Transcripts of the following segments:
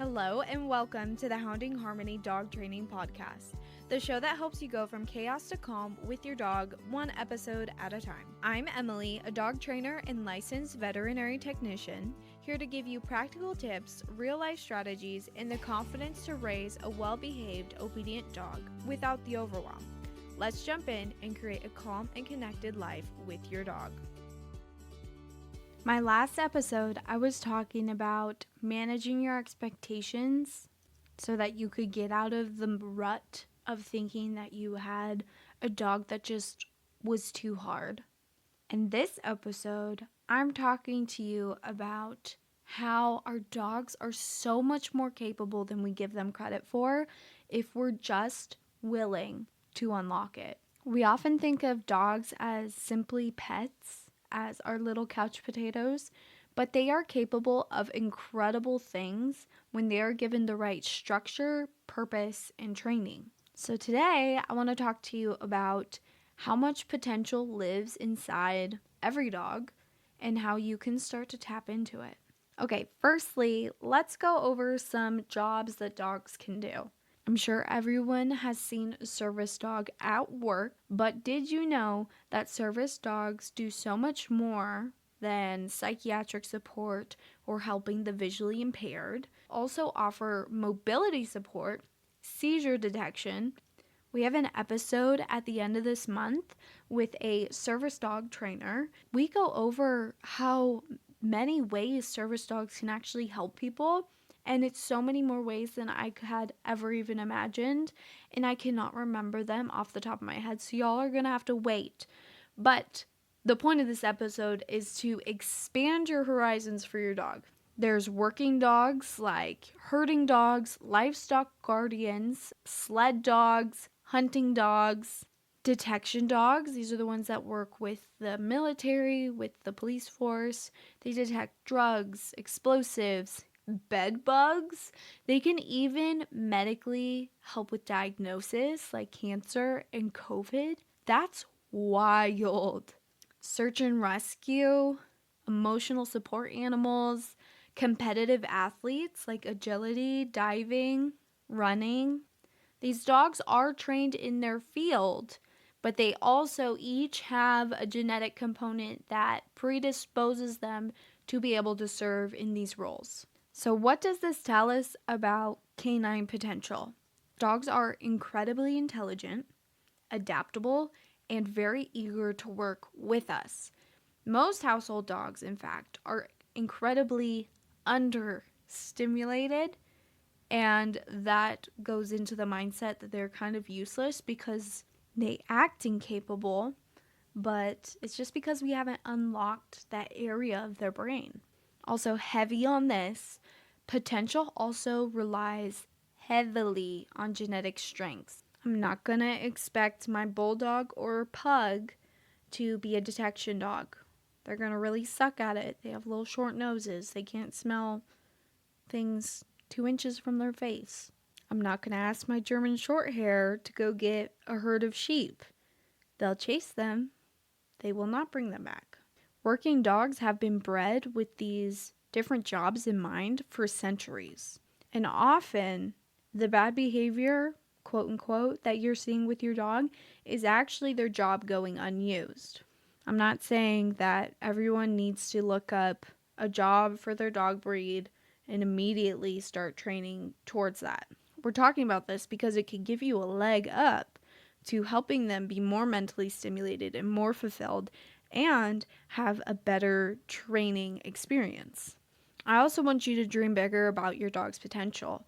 Hello and welcome to the Hounding Harmony Dog Training Podcast, the show that helps you go from chaos to calm with your dog, one episode at a time. I'm Emily, a dog trainer and licensed veterinary technician, here to give you practical tips, real-life strategies, and the confidence to raise a well-behaved, obedient dog without the overwhelm. Let's jump in and create a calm and connected life with your dog. My last episode, I was talking about managing your expectations so that you could get out of the rut of thinking that you had a dog that just was too hard. In this episode, I'm talking to you about how our dogs are so much more capable than we give them credit for if we're just willing to unlock it. We often think of dogs as simply pets, as our little couch potatoes, but they are capable of incredible things when they are given the right structure, purpose, and training. So today, I want to talk to you about how much potential lives inside every dog and how you can start to tap into it. Okay, firstly, let's go over some jobs that dogs can do. I'm sure everyone has seen a service dog at work, but did you know that service dogs do so much more than psychiatric support or helping the visually impaired? Also offer mobility support, seizure detection. We have an episode at the end of this month with a service dog trainer. We go over how many ways service dogs can actually help people. And it's so many more ways than I had ever even imagined. And I cannot remember them off the top of my head. So y'all are going to have to wait. But the point of this episode is to expand your horizons for your dog. There's working dogs like herding dogs, livestock guardians, sled dogs, hunting dogs, detection dogs. These are the ones that work with the military, with the police force. They detect drugs, explosives, bed bugs. They can even medically help with diagnosis like cancer and COVID. That's wild. Search and rescue, emotional support animals, competitive athletes like agility, diving, running. These dogs are trained in their field, but they also each have a genetic component that predisposes them to be able to serve in these roles. So what does this tell us about canine potential? Dogs are incredibly intelligent, adaptable, and very eager to work with us. Most household dogs, in fact, are incredibly understimulated, and that goes into the mindset that they're kind of useless because they act incapable, but it's just because we haven't unlocked that area of their brain. Also, heavy on this, potential also relies heavily on genetic strengths. I'm not going to expect my bulldog or pug to be a detection dog. They're going to really suck at it. They have little short noses. They can't smell things 2 inches from their face. I'm not going to ask my German Shorthair to go get a herd of sheep. They'll chase them. They will not bring them back. Working dogs have been bred with these different jobs in mind for centuries. And often, the bad behavior, quote unquote, that you're seeing with your dog is actually their job going unused. I'm not saying that everyone needs to look up a job for their dog breed and immediately start training towards that. We're talking about this because it can give you a leg up to helping them be more mentally stimulated and more fulfilled and have a better training experience. I also want you to dream bigger about your dog's potential.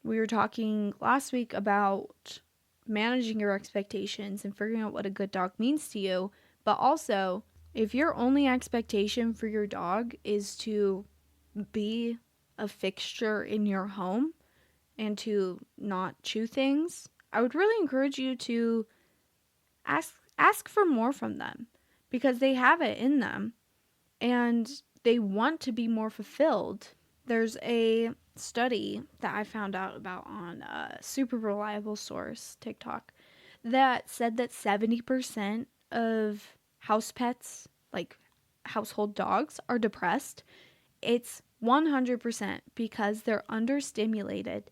We were talking last week about managing your expectations and figuring out what a good dog means to you, but also if your only expectation for your dog is to be a fixture in your home and to not chew things, I would really encourage you to ask for more from them because they have it in them and they want to be more fulfilled. There's a study that I found out about on a super reliable source, TikTok, that said that 70% of house pets, like household dogs, are depressed. It's 100% because they're understimulated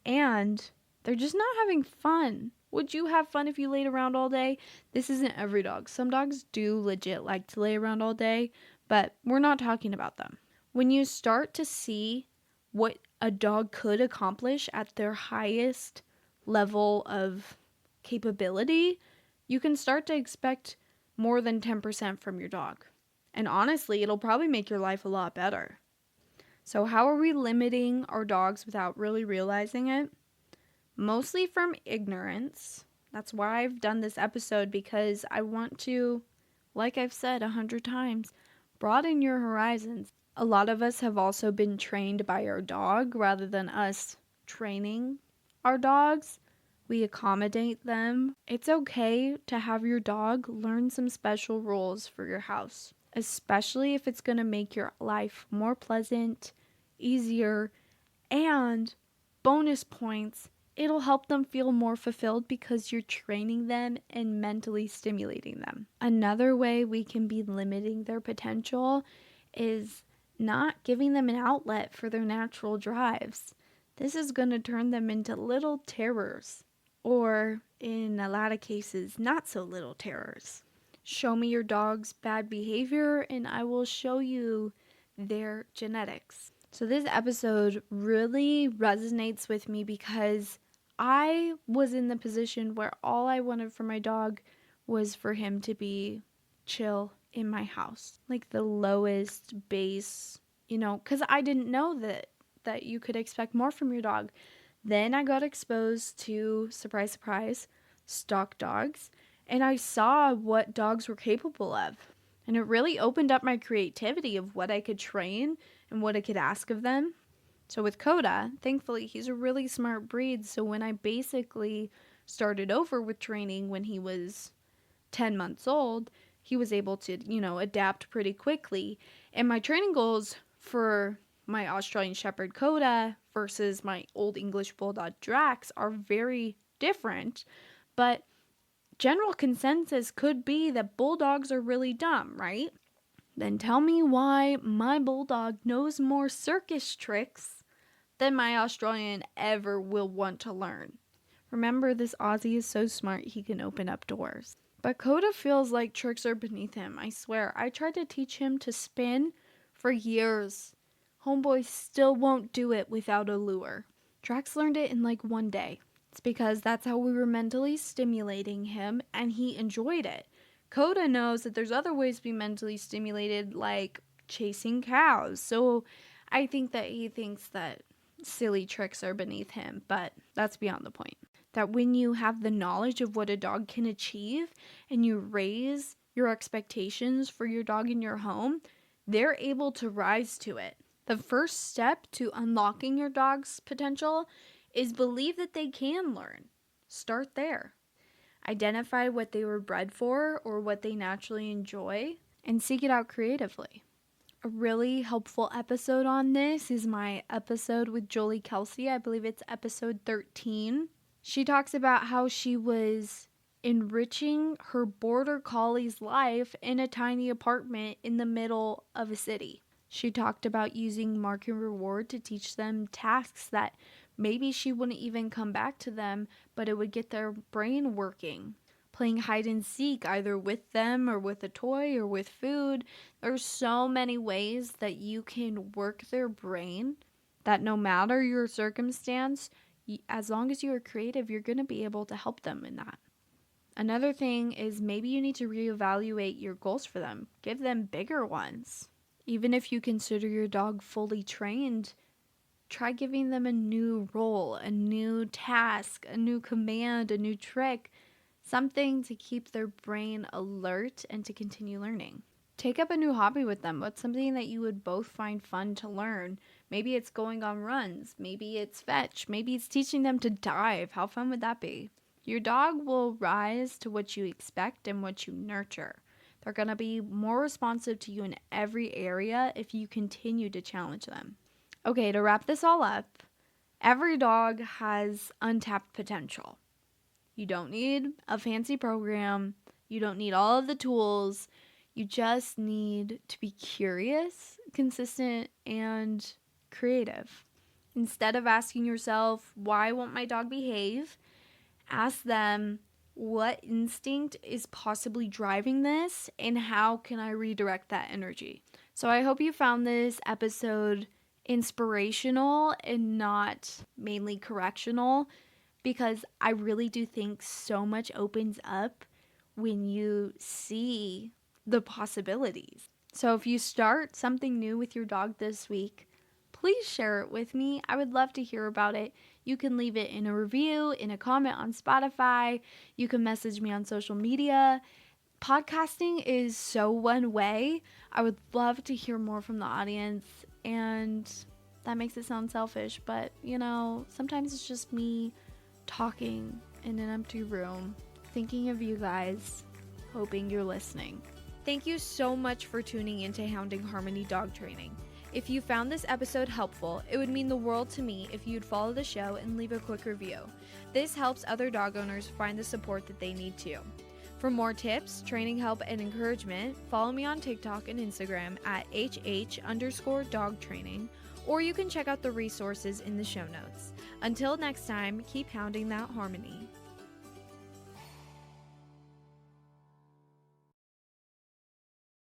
and they're just not having fun. Would you have fun if you laid around all day? This isn't every dog. Some dogs do legit like to lay around all day, but we're not talking about them. When you start to see what a dog could accomplish at their highest level of capability, you can start to expect more than 10% from your dog. And honestly, it'll probably make your life a lot better. So how are we limiting our dogs without really realizing it? Mostly from ignorance. That's why I've done this episode, because I want to, like I've said 100 times, broaden your horizons. A lot of us have also been trained by our dog rather than us training our dogs. We accommodate them. It's okay to have your dog learn some special rules for your house, especially if it's going to make your life more pleasant, easier, and bonus points, it'll help them feel more fulfilled because you're training them and mentally stimulating them. Another way we can be limiting their potential is not giving them an outlet for their natural drives. This is going to turn them into little terrors, or in a lot of cases, not so little terrors. Show me your dog's bad behavior and I will show you their genetics. So this episode really resonates with me because I was in the position where all I wanted for my dog was for him to be chill in my house. Like the lowest base, because I didn't know that you could expect more from your dog. Then I got exposed to, surprise, surprise, stock dogs, and I saw what dogs were capable of. And it really opened up my creativity of what I could train and what I could ask of them. So with Coda, thankfully, he's a really smart breed. So when I basically started over with training when he was 10 months old, he was able to, adapt pretty quickly. And my training goals for my Australian Shepherd Coda versus my Old English Bulldog Drax are very different. But general consensus could be that bulldogs are really dumb, right? Then tell me why my bulldog knows more circus tricks than my Australian ever will want to learn. Remember, this Aussie is so smart he can open up doors. But Coda feels like tricks are beneath him, I swear. I tried to teach him to spin for years. Homeboy still won't do it without a lure. Drax learned it in like one day. It's because that's how we were mentally stimulating him and he enjoyed it. Coda knows that there's other ways to be mentally stimulated, like chasing cows. So I think that he thinks that silly tricks are beneath him, but that's beyond the point. That when you have the knowledge of what a dog can achieve and you raise your expectations for your dog in your home, they're able to rise to it. The first step to unlocking your dog's potential is believe that they can learn. Start there. Identify what they were bred for or what they naturally enjoy and seek it out creatively. A really helpful episode on this is my episode with Jolie Kelsey. I believe it's episode 13. She talks about how she was enriching her border collie's life in a tiny apartment in the middle of a city. She talked about using mark and reward to teach them tasks that maybe she wouldn't even come back to them, but it would get their brain working. Playing hide and seek either with them or with a toy or with food. There's so many ways that you can work their brain that no matter your circumstance, as long as you are creative, you're going to be able to help them in that. Another thing is maybe you need to reevaluate your goals for them. Give them bigger ones. Even if you consider your dog fully trained, try giving them a new role, a new task, a new command, a new trick, something to keep their brain alert and to continue learning. Take up a new hobby with them. What's something that you would both find fun to learn? Maybe it's going on runs. Maybe it's fetch. Maybe it's teaching them to dive. How fun would that be? Your dog will rise to what you expect and what you nurture. They're going to be more responsive to you in every area if you continue to challenge them. Okay, to wrap this all up, every dog has untapped potential. You don't need a fancy program. You don't need all of the tools. You just need to be curious, consistent and creative. Instead of asking yourself, why won't my dog behave? Ask them, what instinct is possibly driving this, and how can I redirect that energy? So I hope you found this episode inspirational and not mainly correctional, because I really do think so much opens up when you see the possibilities. So if you start something new with your dog this week, please share it with me. I would love to hear about it. You can leave it in a review, in a comment on Spotify. You can message me on social media. Podcasting is so one way. I would love to hear more from the audience, and that makes it sound selfish, but sometimes it's just me talking in an empty room, thinking of you guys, hoping you're listening. Thank you so much for tuning into Hounding Harmony Dog Training. If you found this episode helpful, it would mean the world to me if you'd follow the show and leave a quick review. This helps other dog owners find the support that they need too. For more tips, training help, and encouragement, follow me on TikTok and Instagram at HH_dog training, or you can check out the resources in the show notes. Until next time, keep hounding that harmony.